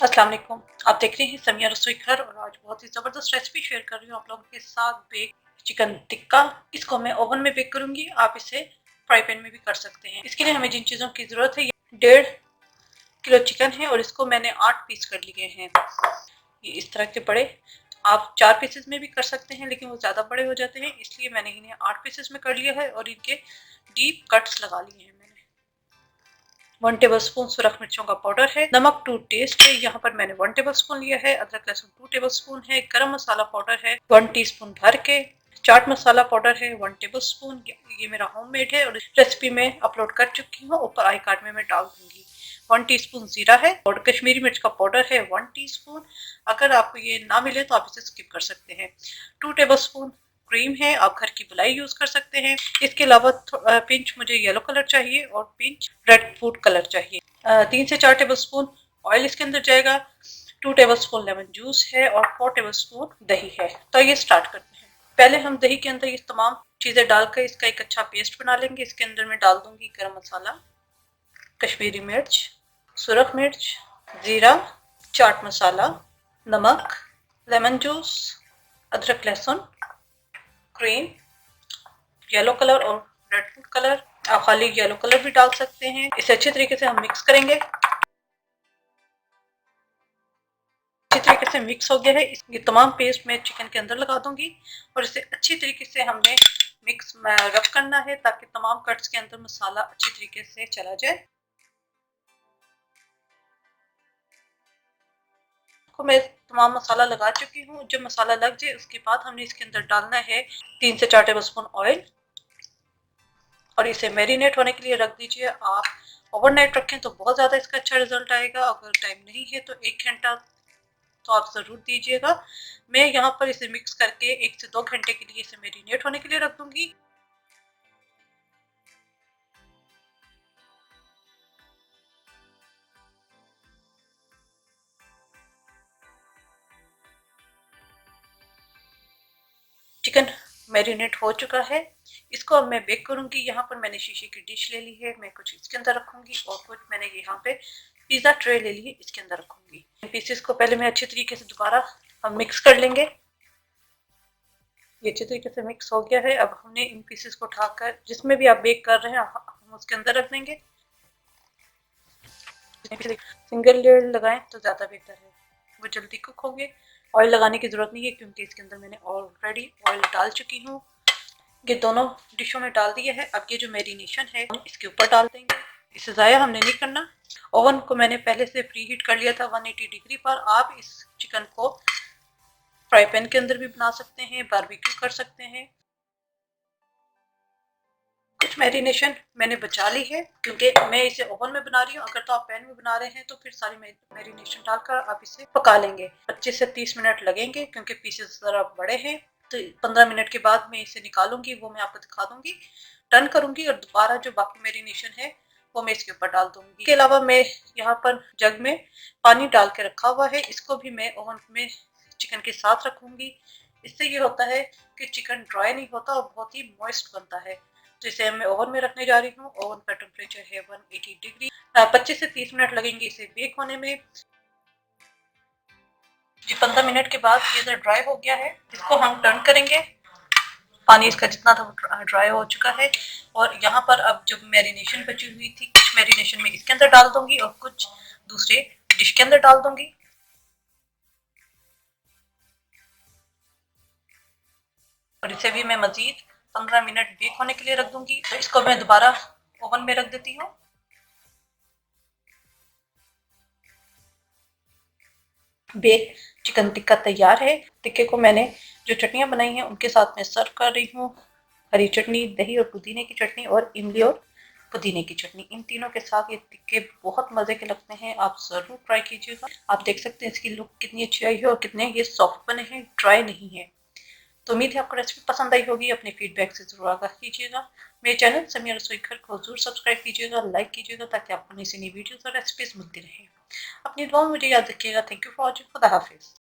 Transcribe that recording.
अस्सलाम वालेकुम। आप देख रहे हैं समिया रसोई घर और आज बहुत ही ज़बरदस्त रेसिपी शेयर कर रही हूँ आप लोगों के साथ। बेक चिकन टिक्का, इसको मैं ओवन में बेक करूंगी। आप इसे फ्राई पैन में भी कर सकते हैं। इसके लिए हमें जिन चीज़ों की ज़रूरत है, ये 1.5 किलो चिकन है और इसको मैंने 8 पीस कर लिए हैं। ये इस तरह के बड़े, आप 4 पीसेस में भी कर सकते हैं लेकिन वो ज़्यादा बड़े हो जाते हैं, इसलिए मैंने इन्हें 8 पीसेस में कर लिया है और इनके डीप कट्स लगा लिए हैं। 1 टेबल स्पून सुरख मिर्चों का पाउडर है, नमक टू टेस्ट है, यहाँ पर मैंने 1 टेबल स्पून लिया है। अदरक लहसुन 2 टेबल स्पून है। गरम मसाला पाउडर है 1 टीस्पून भर के। चाट मसाला पाउडर है 1 टेबल स्पून। ये मेरा होममेड है और रेसिपी में अपलोड कर चुकी हूँ, ऊपर आई कार्ड में मैं डाल दूंगी। 1 टीस्पून जीरा है और कश्मीरी मिर्च का पाउडर है 1 टीस्पून। अगर आपको ये ना मिले तो आप इसे स्किप कर सकते हैं। 2 टेबल स्पून क्रीम है, आप घर की बुलाई यूज कर सकते हैं। इसके अलावा पिंच मुझे येलो कलर चाहिए और पिंच रेड फूड कलर चाहिए। 3 से 4 टेबल स्पून ऑयल इसके अंदर जाएगा। 2 टेबल स्पून लेमन जूस है और 4 टेबल स्पून दही है। तो ये स्टार्ट करते हैं। पहले हम दही के अंदर ये तमाम चीजें डालकर इसका एक अच्छा पेस्ट बना लेंगे। इसके अंदर मैं डाल दूंगी गरम मसाला, कश्मीरी मिर्च, सुरख मिर्च, जीरा, चाट मसाला, नमक, लेमन जूस, अदरक लहसुन, क्रीम, येलो कलर और रेड फूड कलर। आप खाली येलो कलर भी डाल सकते हैं। इसे अच्छे तरीके से हम मिक्स करेंगे। अच्छी तरीके से मिक्स हो गया है। ये तमाम पेस्ट मैं चिकन के अंदर लगा दूंगी और इसे अच्छी तरीके से हमने मिक्स रब करना है ताकि तमाम कट्स के अंदर मसाला अच्छी तरीके से चला जाए। को मैं तमाम मसाला लगा चुकी हूँ। जब मसाला लग जाए उसके बाद हमने इसके अंदर डालना है 3 से 4 टेबल स्पून ऑयल और इसे मैरिनेट होने के लिए रख दीजिए। आप ओवरनाइट रखें तो बहुत ज़्यादा इसका अच्छा रिजल्ट आएगा। अगर टाइम नहीं है तो 1 घंटा तो आप ज़रूर दीजिएगा। मैं यहाँ पर इसे मिक्स करके 1 से 2 घंटे के लिए इसे मैरिनेट होने के लिए रख दूंगी। चिकन मैरिनेट हो चुका है। इसको अब मैं बेक करूंगी। यहाँ पर मैंने शीशे की डिश ले ली है, मैं कुछ इसके अंदर रखूंगी और कुछ मैंने यहाँ पे पिज्जा ट्रे ले ली है, इसके अंदर रखूंगी। पीसेस को पहले मैं अच्छे तरीके से दोबारा हम मिक्स कर लेंगे। ये अच्छे तरीके से मिक्स हो गया है। अब हमने इन पीसेस को उठाकर जिसमें भी आप बेक कर रहे हैं हम उसके अंदर रख देंगे। सिंगल लेयर लगाएं तो ज़्यादा बेहतर है, वो जल्दी कुक होंगे। ऑयल लगाने की ज़रूरत नहीं है क्योंकि इसके अंदर मैंने ऑलरेडी ऑयल डाल चुकी हूँ। ये दोनों डिशों में डाल दिया है। अब ये जो मैरिनेशन है हम इसके ऊपर डाल देंगे। इसे ज़ाया हमने नहीं करना। ओवन को मैंने पहले से प्री हीट कर लिया था 180 डिग्री पर। आप इस चिकन को फ्राई पैन के अंदर भी बना सकते हैं, बारबेक्यू कर सकते हैं। कुछ मैरिनेशन मैंने बचा ली है क्योंकि मैं इसे ओवन में बना रही हूँ। अगर तो आप पैन में बना रहे हैं तो फिर सारी मैरिनेशन डालकर आप इसे पका लेंगे। 25 से 30 मिनट लगेंगे क्योंकि पीसेस ज़रा बड़े हैं। तो 15 मिनट के बाद मैं इसे निकालूंगी, वो मैं आपको दिखा दूंगी। टर्न करूंगी और दोबारा जो बाकी मैरिनेशन है वो मैं इसके ऊपर डाल दूंगी। इसके अलावा मैं यहाँ पर जग में पानी डाल के रखा हुआ है, इसको भी मैं ओवन में चिकन के साथ रखूंगी। इससे ये होता है कि चिकन ड्राई नहीं होता और बहुत ही मॉइस्ट बनता है। तो इसे मैं ओवन में रखने जा रही हूँ। ओवन का टेम्परेचर है 180 डिग्री। 25 से 30 मिनट लगेंगे इसे बेक होने में। जी 15 मिनट के बाद ये ड्राई हो गया है। इसको हम टर्न करेंगे। पानी इसका जितना था ड्राई हो चुका है और यहाँ पर अब जो मैरिनेशन बची हुई थी, कुछ मैरिनेशन में इसके अंदर डाल दूंगी और कुछ दूसरे डिश के अंदर डाल दूंगी। और इसे भी मैं मजीद 15 मिनट बेक होने के लिए रख दूंगी। तो इसको मैं दोबारा ओवन में रख देती हूँ। बेक चिकन टिक्का तैयार है। टिक्के को मैंने जो चटनियाँ बनाई हैं उनके साथ में सर्व कर रही हूँ। हरी चटनी, दही और पुदीने की चटनी और इमली और पुदीने की चटनी, इन तीनों के साथ ये टिक्के बहुत मज़े के लगते हैं। आप ज़रूर ट्राई कीजिएगा। आप देख सकते हैं इसकी लुक कितनी अच्छी आई है और कितने ये सॉफ्ट बने हैं, ड्राई नहीं है। तो उम्मीद है आपको रेसिपी पसंद आई होगी। अपने फीडबैक से ज़रूर आगाह कीजिएगा। मेरे चैनल समिया रसोई घर को ज़रूर सब्सक्राइब कीजिएगा, लाइक कीजिएगा ताकि आपको नई से नई वीडियोज़ और रेसिपीज़ मिलती रहें। अपनी दुआ में मुझे याद रखिएगा। Thank you for watching. खुदा हाफिज़।